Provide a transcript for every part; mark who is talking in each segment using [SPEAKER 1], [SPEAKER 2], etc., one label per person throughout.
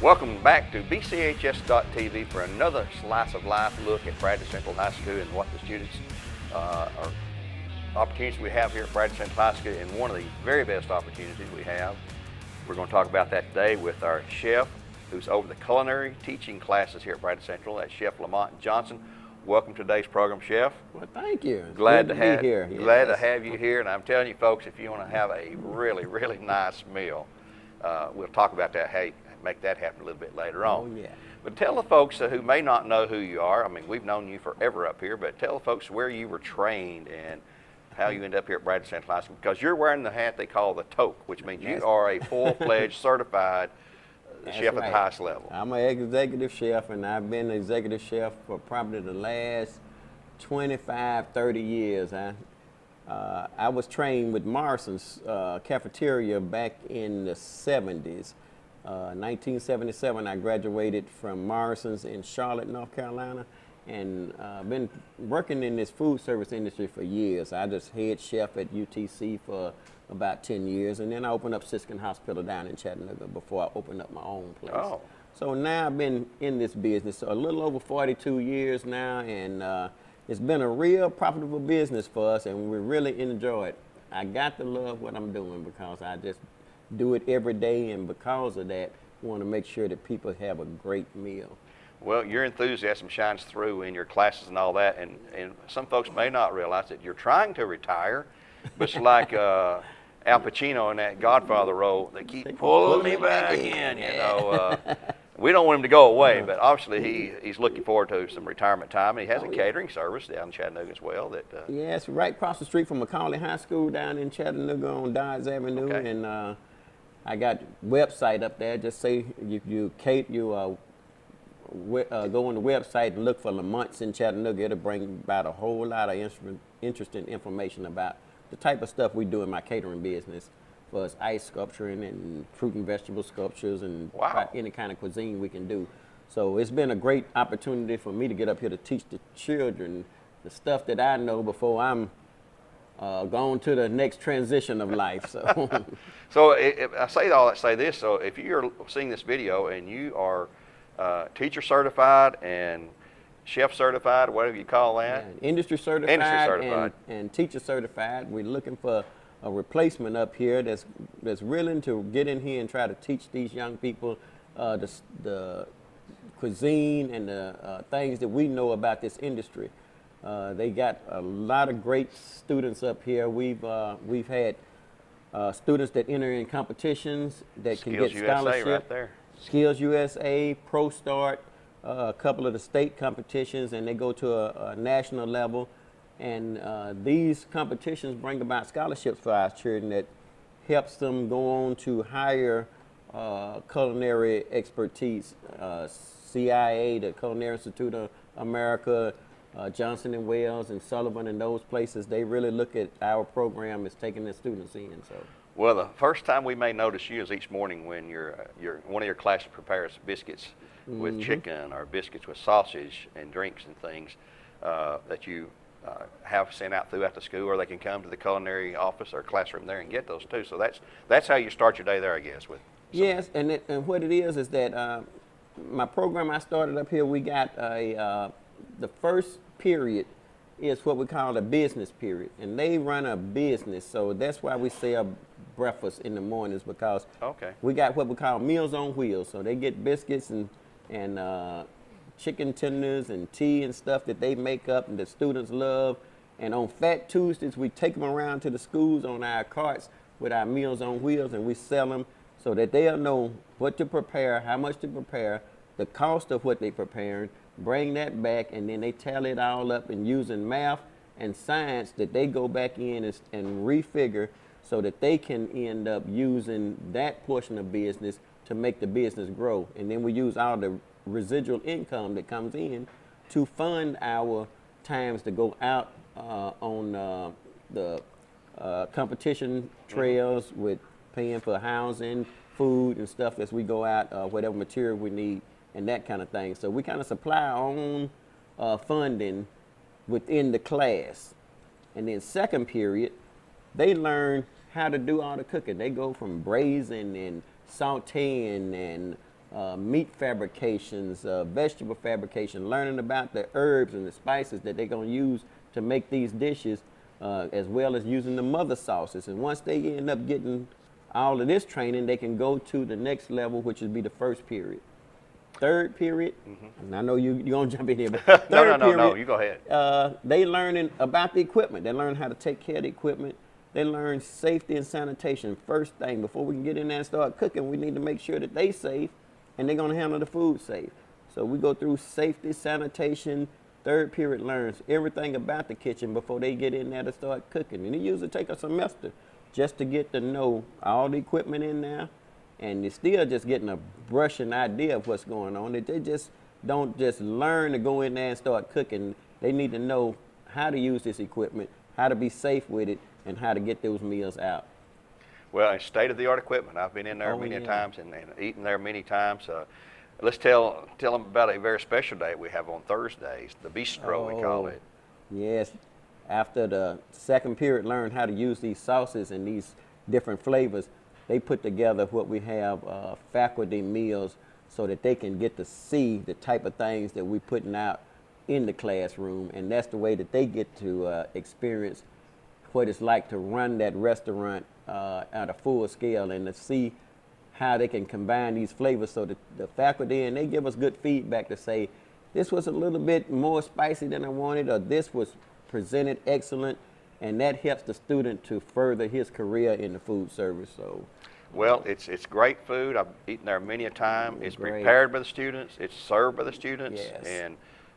[SPEAKER 1] Welcome back to BCHS.TV for another slice of life look at Bradley Central High School and what the students are opportunities we have here at Bradley Central High School, and one of the very best opportunities we have. We're going to talk about that today with our chef who's over the culinary teaching classes here at Bradley Central. That's Chef Lemont Johnson. Welcome to today's program, Chef.
[SPEAKER 2] Well, thank you. It's
[SPEAKER 1] glad
[SPEAKER 2] good
[SPEAKER 1] to have
[SPEAKER 2] be here.
[SPEAKER 1] Glad to have you here, and I'm telling you, folks, if you want to have a really, really nice meal, we'll talk about that. Hey, make that happen a little bit later on.
[SPEAKER 2] Oh, yeah.
[SPEAKER 1] But tell the folks who may not know who you are. I mean, we've known you forever up here, but tell the folks where you were trained and how you ended up here at Bradley Central High School, because you're wearing the hat they call the toque, which means you are a full-fledged certified chef at the highest level.
[SPEAKER 2] I'm an executive chef, and I've been an executive chef for probably the last 25, 30 years. I was trained with Morrison's cafeteria back in the 70s. 1977, I graduated from Morrison's in Charlotte, North Carolina, and been working in this food service industry for years. I just head chef at UTC for about 10 years, and then I opened up Siskin Hospital down in Chattanooga before I opened up my own place.
[SPEAKER 1] Oh.
[SPEAKER 2] So now I've been in this business a little over 42 years now, and it's been a real profitable business for us, and we really enjoy it. I got to love what I'm doing because I just do it every day, and because of that, we want to make sure that people have a great meal.
[SPEAKER 1] Well, your enthusiasm shines through in your classes and all that, and some folks may not realize that you're trying to retire, but it's like Al Pacino in that Godfather role. They keep pulling me back in, you know. We don't want him to go away, but obviously he's looking forward to some retirement time, and he has a catering service down in Chattanooga as well.
[SPEAKER 2] Yeah, it's right across the street from Macaulay High School down in Chattanooga on Dodge Avenue,
[SPEAKER 1] Okay.
[SPEAKER 2] and I got website up there. Just say you go on the website and look for Lemont's in Chattanooga. It'll bring about a whole lot of interesting information about the type of stuff we do in my catering business, for us ice sculpturing and fruit and vegetable sculptures and any kind of cuisine we can do. So it's been a great opportunity for me to get up here to teach the children the stuff that I know before I'm going to the next transition of life. So,
[SPEAKER 1] So I say all that, say this. So if you're seeing this video and you are teacher certified and chef certified, whatever you call that,
[SPEAKER 2] industry certified, and teacher certified, we're looking for a replacement up here that's willing to get in here and try to teach these young people the cuisine and the things that we know about this industry. They got a lot of great students up here. We've had students that enter in competitions that can get scholarship.
[SPEAKER 1] Right there.
[SPEAKER 2] Skills USA, Pro Start, a couple of the state competitions, and they go to a national level. And these competitions bring about scholarships for our children that helps them go on to higher culinary expertise. CIA, the Culinary Institute of America, Johnson & Wales and Sullivan and those places, they really look at our program as taking their students in. So.
[SPEAKER 1] Well, the first time we may notice you is each morning when one of your classes prepares biscuits with chicken or biscuits with sausage and drinks and things that you have sent out throughout the school, or they can come to the culinary office or classroom there and get those too. So that's how you start your day there, I guess.
[SPEAKER 2] Yes, and what it is that my program I started up here, we got the first period is what we call a business period, and they run a business, so that's why we sell breakfast in the mornings, because we got what we call Meals on Wheels. So they get biscuits and chicken tenders and tea and stuff that they make up and the students love. And on Fat Tuesdays, we take them around to the schools on our carts with our Meals on Wheels, and we sell them so that they'll know what to prepare, how much to prepare, the cost of what they're preparing, bring that back, and then they tally it all up and using math and science that they go back in and refigure so that they can end up using that portion of business to make the business grow. And then we use all the residual income that comes in to fund our times to go out on the competition trails with paying for housing, food and stuff as we go out, whatever material we need and that kind of thing. So we kind of supply our own funding within the class. And then second period, they learn how to do all the cooking. They go from braising and sauteing and meat fabrications, vegetable fabrication, learning about the herbs and the spices that they're going to use to make these dishes, as well as using the mother sauces. And once they end up getting all of this training, they can go to the next level, which would be the first period. Third period, and I know you're going to jump in here, but third period,
[SPEAKER 1] no, you go ahead.
[SPEAKER 2] They learning about the equipment. They learn how to take care of the equipment. They learn safety and sanitation. First thing, before we can get in there and start cooking, we need to make sure that they safe and they're going to handle the food safe. So we go through safety, sanitation. Third period learns everything about the kitchen before they get in there to start cooking. And it usually takes a semester just to get to know all the equipment in there. And they're still just getting a brushing idea of what's going on. They just don't just learn to go in there and start cooking. They need to know how to use this equipment, how to be safe with it, and how to get those meals out.
[SPEAKER 1] Well, and state-of-the-art equipment. I've been in there many times and eaten there many times. Let's tell them about a very special day we have on Thursdays, the bistro, we call it.
[SPEAKER 2] Yes. After the second period learned how to use these sauces and these different flavors, they put together what we have faculty meals so that they can get to see the type of things that we're putting out in the classroom. And that's the way that they get to experience what it's like to run that restaurant at a full scale and to see how they can combine these flavors so that the faculty, and they give us good feedback to say, this was a little bit more spicy than I wanted, or this was presented excellent, and that helps the student to further his career in the food service. So,
[SPEAKER 1] well, it's great food. I've eaten there many a time. It's prepared by the students. It's served by the students.
[SPEAKER 2] Yes.
[SPEAKER 1] And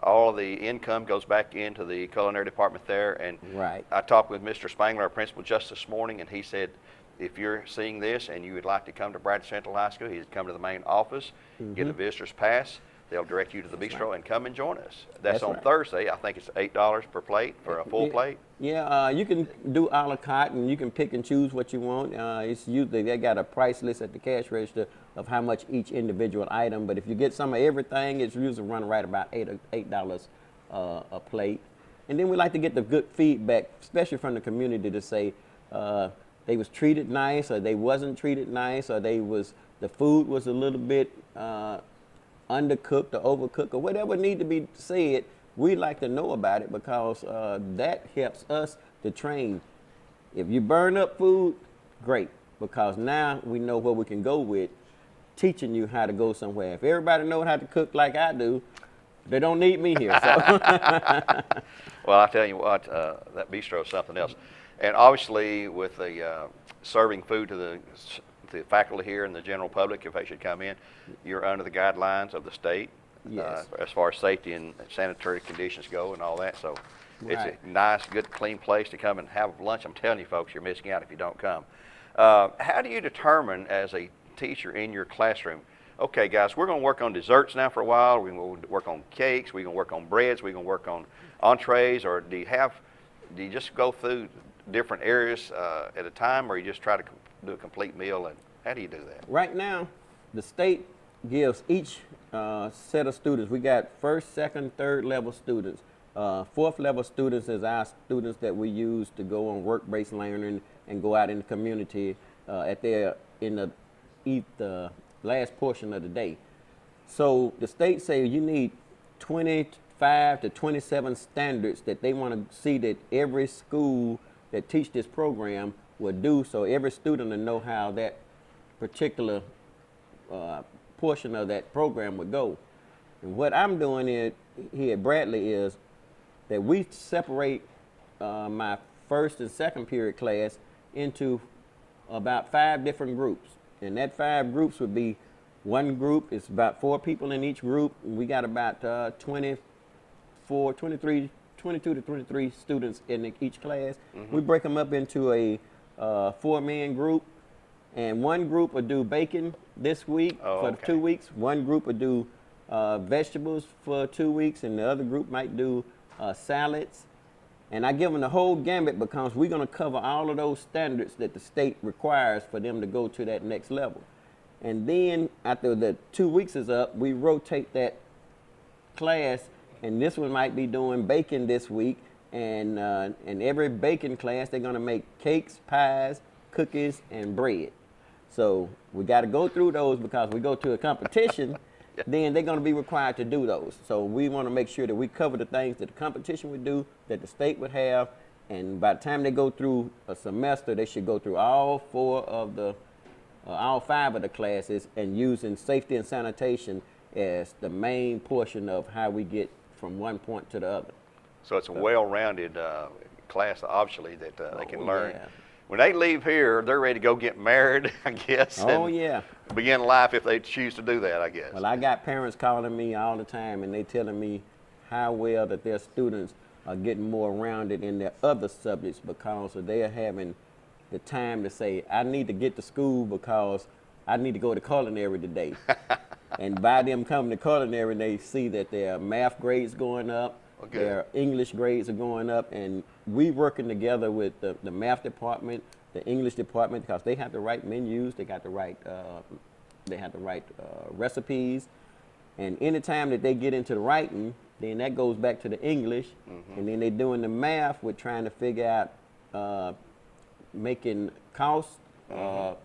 [SPEAKER 1] all of the income goes back into the culinary department there. And
[SPEAKER 2] right.
[SPEAKER 1] I talked with Mr. Spangler, our principal, just this morning, and he said, if you're seeing this and you would like to come to Bradley Central High School, he'd come to the main office, get a visitor's pass. They'll direct you to the bistro and come and join us. That's on Thursday. I think it's $8 per plate for a full plate.
[SPEAKER 2] Yeah, you can do a la carte, and you can pick and choose what you want. It's usually, they got a price list at the cash register of how much each individual item. But if you get some of everything, it's usually run right about $8 a plate. And then we like to get the good feedback, especially from the community, to say they was treated nice, or they wasn't treated nice, or the food was a little bit undercooked or overcooked, or whatever need to be said. We like to know about it because that helps us to train. If you burn up food, great, because now we know where we can go with teaching you how to go somewhere. If everybody knows how to cook like I do, they don't need me here. So.
[SPEAKER 1] Well, I tell you what, that bistro is something else. And obviously, with the serving food to the faculty here and the general public, if they should come in, you're under the guidelines of the state.
[SPEAKER 2] Yes.
[SPEAKER 1] As far as safety and sanitary conditions go and all that. So it's
[SPEAKER 2] Right.
[SPEAKER 1] a nice, good, clean place to come and have lunch. I'm telling you, folks, you're missing out if you don't come. How do you determine as a teacher in your classroom, okay, guys, we're going to work on desserts now for a while. We're going to work on cakes. We're going to work on breads. We're going to work on entrees. Or do you just go through different areas at a time, or you just try to do a complete meal? And how do you do that?
[SPEAKER 2] Right now, the state gives each set of students, we got first, second, third level students. Fourth level students is our students that we use to go on work-based learning and go out in the community in the last portion of the day. So the state say you need 25 to 27 standards that they want to see that every school that teach this program will do, so every student will know how that particular portion of that program would go. And what I'm doing here at Bradley is that we separate my first and second period class into about 5 different groups. And that 5 groups would be, one group is about 4 people in each group. And we got about 22 to 23 students in each class. Mm-hmm. We break them up into a 4-man group. And one group will do bacon this week for 2 weeks. One group will do vegetables for 2 weeks, and the other group might do salads. And I give them the whole gambit because we're going to cover all of those standards that the state requires for them to go to that next level. And then after the 2 weeks is up, we rotate that class, and this one might be doing bacon this week. And in every bacon class, they're going to make cakes, pies, cookies, and bread. So we got to go through those because we go to a competition, then they're going to be required to do those. So we want to make sure that we cover the things that the competition would do, that the state would have, and by the time they go through a semester, they should go through all five of the classes, and using safety and sanitation as the main portion of how we get from one point to the other.
[SPEAKER 1] So it's a well-rounded class, obviously, that they can learn.
[SPEAKER 2] Yeah.
[SPEAKER 1] When they leave here, they're ready to go get married, I guess.
[SPEAKER 2] Oh,
[SPEAKER 1] and
[SPEAKER 2] yeah.
[SPEAKER 1] begin life if they choose to do that, I guess.
[SPEAKER 2] Well, I got parents calling me all the time, and they telling me how well that their students are getting more rounded in their other subjects because they're having the time to say, I need to get to school because I need to go to culinary today. And by them coming to culinary, they see that their math grades going up, their English grades are going up, and we working together with the math department, the English department, because they have to write menus, they have to write recipes, and anytime that they get into the writing, then that goes back to the English, and then they're doing the math with trying to figure out making costs,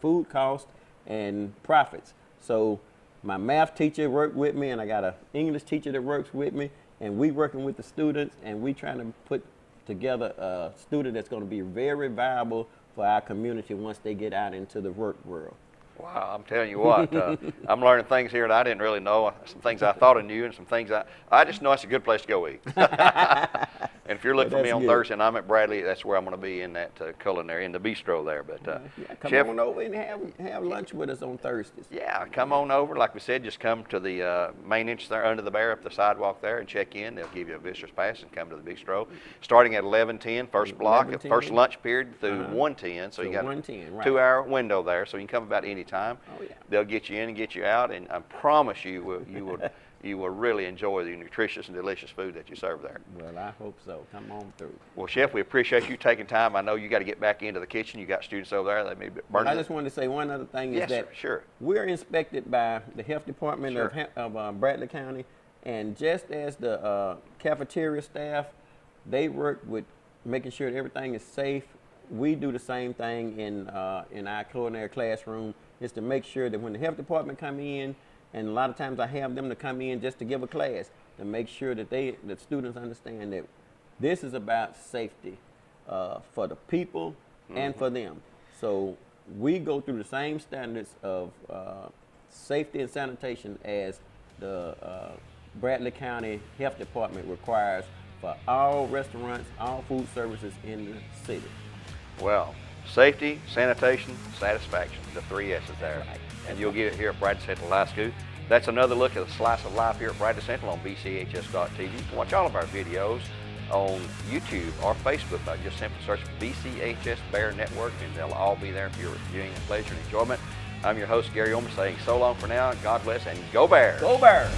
[SPEAKER 2] food costs, and profits. So my math teacher worked with me, and I got an English teacher that works with me, and we working with the students, and we trying to put together a student that's going to be very viable for our community once they get out into the work world.
[SPEAKER 1] Wow, I'm telling you what, I'm learning things here that I didn't really know, some things I thought I knew, and some things I just know it's a good place to go eat. And if you're looking for me on Thursday and I'm at Bradley, that's where I'm going to be, in that culinary, in the bistro there. But
[SPEAKER 2] come
[SPEAKER 1] Chef,
[SPEAKER 2] on over and have lunch with us on Thursdays.
[SPEAKER 1] Yeah, come on over. Like we said, just come to the main entrance there under the bar up the sidewalk there and check in. They'll give you a visitor's pass and come to the bistro. Starting at 11:10, first block,
[SPEAKER 2] 11:10.
[SPEAKER 1] first lunch period through 1:10. So you got a
[SPEAKER 2] 1:10, right.
[SPEAKER 1] 2-hour window there, so you can come about any time.
[SPEAKER 2] Oh, yeah.
[SPEAKER 1] They'll get you in and get you out, and I promise you, you will really enjoy the nutritious and delicious food that you serve there.
[SPEAKER 2] Well, I hope so. Come on through.
[SPEAKER 1] Well, Chef, we appreciate you taking time. I know you got to get back into the kitchen. You got students over there. They may be burning.
[SPEAKER 2] I just wanted to say one other thing is that
[SPEAKER 1] sure.
[SPEAKER 2] we're inspected by the health department of Bradley County, and just as the cafeteria staff, they work with making sure that everything is safe. We do the same thing in our culinary classroom, is to make sure that when the health department come in, and a lot of times I have them to come in just to give a class, to make sure that the students understand that this is about safety for the people and for them. So we go through the same standards of safety and sanitation as the Bradley County Health Department requires for all restaurants, all food services in the city.
[SPEAKER 1] Well, safety, sanitation, satisfaction, the 3 S's there.
[SPEAKER 2] Right.
[SPEAKER 1] And you'll get it here at Bradley Central High School. That's another look at a slice of life here at Bradley Central on BCHS.TV. You can watch all of our videos on YouTube or Facebook by just simply search BCHS Bear Network, and they'll all be there for your viewing pleasure and enjoyment. I'm your host, Gary Ownbey, saying so long for now. God bless, and go Bears!
[SPEAKER 2] Go Bears!